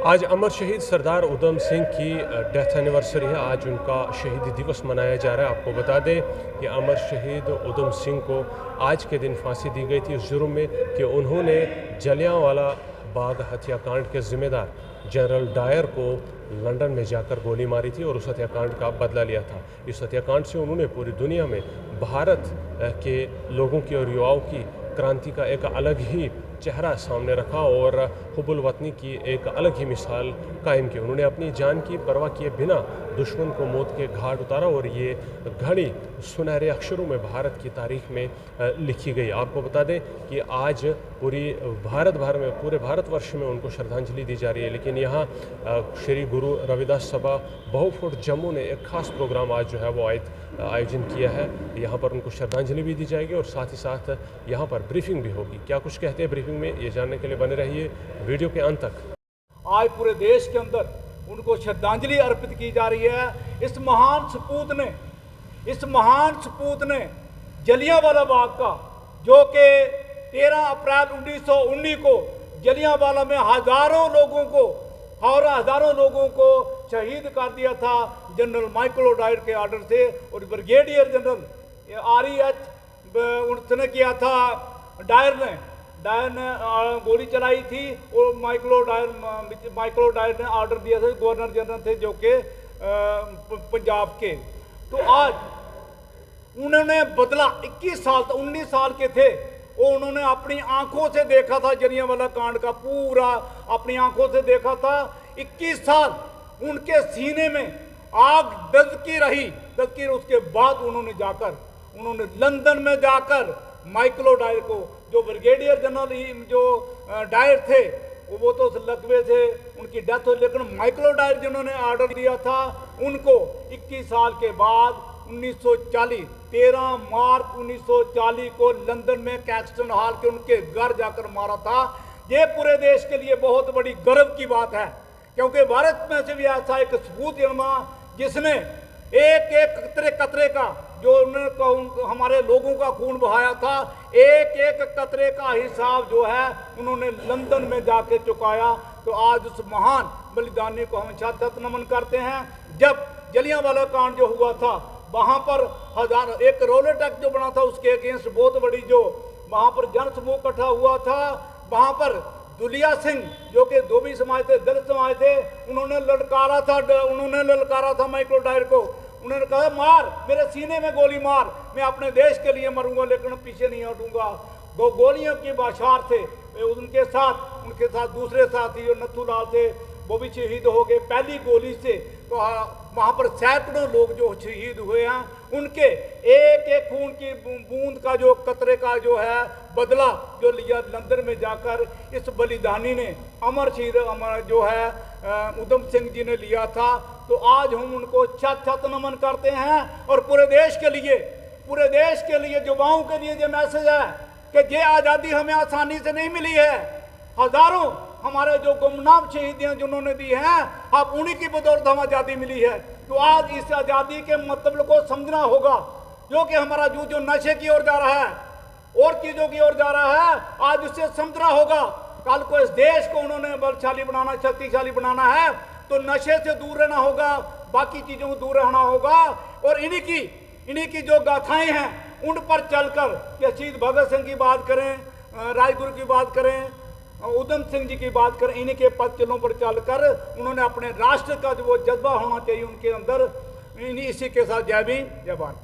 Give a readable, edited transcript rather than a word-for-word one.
आज अमर शहीद सरदार उधम सिंह की डेथ एनिवर्सरी है। आज उनका शहीदी दिवस मनाया जा रहा है। आपको बता दें कि अमर शहीद उधम सिंह को आज के दिन फांसी दी गई थी इस जुर्म में कि उन्होंने जलियांवाला बाग हत्याकांड के ज़िम्मेदार जनरल डायर को लंदन में जाकर गोली मारी थी और उस हत्याकांड का बदला लिया था। इस हत्याकांड से उन्होंने पूरी दुनिया में भारत के लोगों की और युवाओं की क्रांति का एक अलग ही चेहरा सामने रखा और हुब्बुल वतनी की एक अलग ही मिसाल कायम की। उन्होंने अपनी जान की परवाह किए बिना दुश्मन को मौत के घाट उतारा और ये घड़ी सुनहरे अक्षरों में भारत की तारीख में लिखी गई। आपको बता दें कि आज पूरे भारतवर्ष में उनको श्रद्धांजलि दी जा रही है, लेकिन यहाँ श्री गुरु रविदास सभा बहुफुट जम्मू ने एक खास प्रोग्राम आज जो है वो आयोजन किया है। यहाँ पर उनको श्रद्धांजलि भी दी जाएगी और साथ ही साथ यहाँ पर ब्रीफिंग भी होगी। क्या कुछ कहते हैं ब्रीफिंग में, ये जानने के लिए बने रहिए वीडियो के अंत तक। आज पूरे देश के अंदर उनको श्रद्धांजलि अर्पित की जा रही है। इस महान सपूत ने जलियांवाला बाग का, जो कि 13 अप्रैल 1919 को जलियांवाला में हजारों लोगों को शहीद कर दिया था जनरल माइकल डायर के ऑर्डर से। और ब्रिगेडियर जनरल REH उसने किया था, डायर ने गोली चलाई थी और माइकल डायर ने ऑर्डर दिया था। गवर्नर जनरल थे जो कि पंजाब के। तो आज उन्होंने बदला 19 साल के थे और उन्होंने अपनी आंखों से देखा था जलियांवाला कांड का पूरा, अपनी आंखों से देखा था। 21 साल उनके सीने में आग दज़की रही। उसके बाद उन्होंने लंदन में जाकर माइकल डायर को, जो ब्रिगेडियर जनरल जो डायर थे वो तो लकवे थे, उनकी डेथ हुई, लेकिन माइकल डायर जिन्होंने ऑर्डर दिया था उनको 21 साल के बाद 13 मार्च 1940 को लंदन में कैक्सटन हॉल के उनके घर जाकर मारा था। ये पूरे देश के लिए बहुत बड़ी गर्व की बात है, क्योंकि भारत में से भी ऐसा एक सपूत जन्मा जिसने एक कतरे का, जो उन्होंने हमारे लोगों का खून बहाया था, एक कतरे का हिसाब जो है उन्होंने लंदन में जाके चुकाया। तो आज उस महान बलिदानी को हम छत नमन करते हैं। जब जलियांवाला कांड जो हुआ था, वहाँ पर एक रोलेट एक्ट जो बना था, उसके अगेंस्ट बहुत बड़ी जो वहाँ पर जन समूह इकट्ठा हुआ था। वहाँ पर दुलिया सिंह जो कि धोबी समाज थे, दलित समाज थे, उन्होंने ललकारा था माइकल डायर को। उन्होंने कहा, मार, मेरे सीने में गोली मार, मैं अपने देश के लिए मरूंगा लेकिन पीछे नहीं हटूंगा। दो गोलियों की बौछार थे। उनके साथ दूसरे साथी नथू लाल थे, वो भी शहीद हो गए पहली गोली से। तो वहाँ पर सैकड़ों लोग जो शहीद हुए हैं, उनके एक खून की बूंद का, जो कतरे का जो है बदला जो लिया लंदन में जाकर इस बलिदानी ने, अमर जो है उधम सिंह जी ने लिया था। तो आज हम उनको छत नमन करते हैं। और पूरे देश के लिए युवाओं के लिए ये मैसेज है कि ये आज़ादी हमें आसानी से नहीं मिली है। हजारों हमारे जो गुमनाम शहीदियाँ जिन्होंने दी हैं, अब उन्हीं की बदौलत हमें आज़ादी मिली है। तो आज इस आज़ादी के मतलब को समझना होगा, जो कि हमारा जो नशे की ओर जा रहा है और चीज़ों की ओर जा रहा है, आज उसे समझना होगा। कल को इस देश को उन्होंने बलशाली बनाना, शक्तिशाली बनाना है, तो नशे से दूर रहना होगा, बाकी चीज़ों से दूर रहना होगा। और इन्हीं की जो गाथाएं हैं उन पर चलकर, कि शहीद भगत सिंह की बात करें, राजगुरु की बात करें, उधम सिंह जी की बात करें, इन्हीं के पद चिन्हों पर चलकर उन्होंने अपने राष्ट्र का जो वो जज्बा होना चाहिए उनके अंदर। इसी के साथ जय भीम, जय भारत।